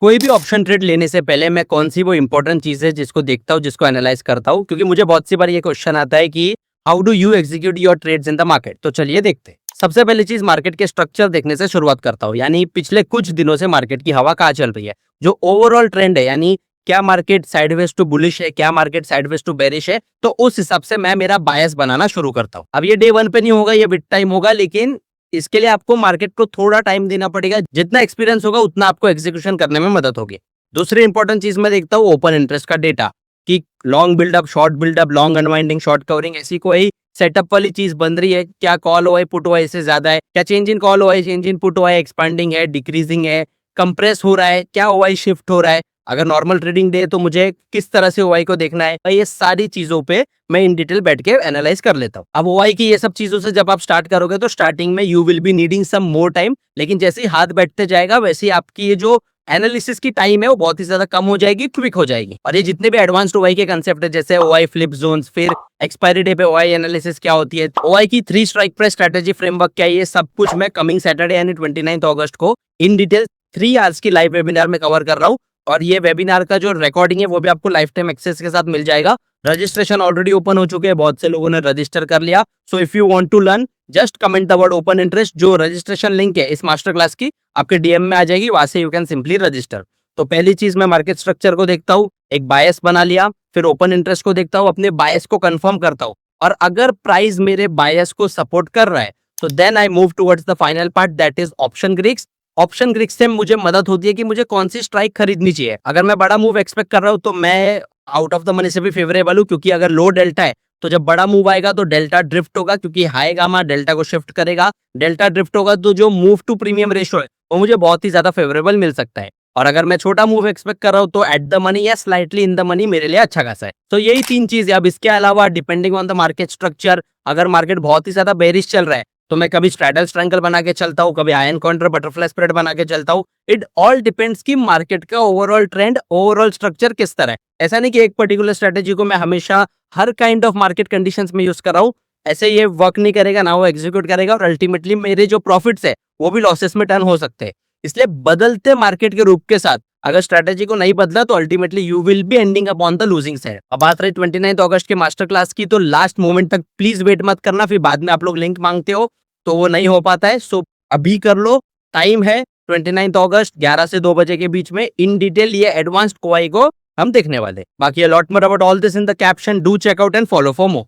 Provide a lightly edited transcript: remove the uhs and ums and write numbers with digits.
कोई भी option trade लेने से पहले मैं कौन सी वो इंपॉर्टेंट चीज है जिसको देखता हूँ, जिसको एनालाइज करता हूँ, क्योंकि मुझे बहुत सी बार ये क्वेश्चन आता है कि how do you execute your trades in the market. तो चलिए देखते हैं। सबसे पहली चीज मार्केट के स्ट्रक्चर देखने से शुरुआत करता हूँ, यानी पिछले कुछ दिनों से मार्केट की हवा कहाँ चल रही है, जो ओवरऑल ट्रेंड है, यानी क्या मार्केट साइडवेज टू बुलिश है, क्या मार्केट साइडवेज टू बेरिश है। तो उस हिसाब से मैं मेरा बायस बनाना शुरू करता हूँ। अब ये डे वन पे नहीं होगा, ये बिट टाइम होगा, लेकिन इसके लिए आपको मार्केट को थोड़ा टाइम देना पड़ेगा। जितना एक्सपीरियंस होगा उतना आपको एग्जीक्यूशन करने में मदद होगी। दूसरी इंपॉर्टेंट चीज मैं देखता हूँ ओपन इंटरेस्ट का डेटा, कि long buildup, short buildup, long unwinding, short covering, ऐसी कोई सेटअप वाली चीज बन रही है क्या? कॉल ओआई पुट ओआई से ज्यादा है क्या? Change in call OI, change in put OI expanding है, डिक्रीजिंग है, कंप्रेस हो रहा है क्या? ओआई शिफ्ट हो रहा है? अगर नॉर्मल ट्रेडिंग डे तो मुझे किस तरह से ओआई को देखना है? ये सारी चीजों पे मैं इन डिटेल बैठ के एनालाइज कर लेता हूँ। अब ओआई की ये सब चीजों से जब आप स्टार्ट करोगे तो स्टार्टिंग में you will be needing some more time, लेकिन जैसे ही हाथ बैठते जाएगा वैसे ही आपकी ये जो एनालिसिस की टाइम है वो बहुत ही ज्यादा कम हो जाएगी, क्विक हो जाएगी। और ये जितने भी एडवांस्ड ओआई के कंसेप्ट है, जैसे ओआई फ्लिप जोन्स, फिर एक्सपायरी डे पे ओआई एनालिसिस क्या होती है, ओआई की 3 स्ट्राइक प्राइस स्ट्रेटेजी फ्रेमवर्क क्या है, ये सब कुछ मैं कमिंग सैटरडे यानी 29 अगस्त को इन डिटेल 3 आवर्स की लाइव वेबिनार में कवर कर रहा हूँ। और ये वेबिनार का जो रिकॉर्डिंग है वो भी आपको लाइफ टाइम एक्सेस के साथ मिल जाएगा। रजिस्ट्रेशन ऑलरेडी ओपन हो चुके हैं, बहुत से लोगों ने रजिस्टर कर लिया। So if you want to learn, just comment the word open interest. जो रजिस्ट्रेशन लिंक है इस मास्टर क्लास की आपके डीएम में आ जाएगी, वहां से यू कैन सिंपली रजिस्टर। तो पहली चीज मैं मार्केट स्ट्रक्चर को देखता हूँ, एक बायस बना लिया, फिर ओपन इंटरेस्ट को देखता हूँ, अपने बायस को कंफर्म करता हूँ, और अगर प्राइस मेरे बायस को सपोर्ट कर रहा है तो then I move towards the final part, that is option Greeks. Option Greeks से मुझे मदद होती है कि मुझे कौन सी स्ट्राइक खरीदनी चाहिए। अगर मैं बड़ा मूव एक्सपेक्ट कर रहा हूँ तो मैं आउट ऑफ द मनी से भी फेवरेबल हूँ, क्योंकि अगर लो डेल्टा है तो जब बड़ा मूव आएगा तो डेल्टा ड्रिफ्ट होगा, क्योंकि हाई गामा डेल्टा को शिफ्ट करेगा। डेल्टा ड्रिफ्ट होगा तो जो मूव टू प्रीमियम रेशियो है वो मुझे बहुत ही ज्यादा फेवरेबल मिल सकता है। और अगर मैं छोटा मूव एक्सपेक्ट कर रहा हूँ तो एट द मनी या स्लाइटली इन द मनी मेरे लिए अच्छा खासा है। तो यही 3 चीज है। अब इसके अलावा depending on the market structure, अगर मार्केट बहुत ही ज्यादा बेरिश चल रहा है तो मैं कभी स्ट्रैडल ट्रायंगल बना के चलता हूँ, कभी आयन काउंटर बटरफ्लाई स्प्रेड बना के चलता हूँ। इट ऑल डिपेंड्स कि मार्केट का ओवरऑल ट्रेंड, ओवरऑल स्ट्रक्चर किस तरह है। ऐसा नहीं कि एक पर्टिकुलर स्ट्रेटेजी को मैं हमेशा हर काइंड ऑफ मार्केट कंडीशंस में यूज कर रहा हूँ। ऐसे ये वर्क नहीं करेगा, ना वो एग्जीक्यूट करेगा, और अल्टीमेटली मेरे जो प्रॉफिट्स है वो भी लॉसेस में टर्न हो सकते हैं। इसलिए बदलते मार्केट के रूप के साथ अगर स्ट्रेटेजी को नहीं बदला तो ultimately you will be ending up on the losing side. अब बात रही 29 अगस्त के मास्टर क्लास की, तो लास्ट मोमेंट तक प्लीज वेट मत करना, फिर बाद में आप लोग लिंक मांगते हो तो वो नहीं हो पाता है। सो अभी कर लो, टाइम है 29 अगस्त 11 से 2 बजे के बीच में। इन डिटेल ये एडवांस्ड कोआई को हम देखने वाले। बाकी a lot more about all this in the caption, do check out and follow for more.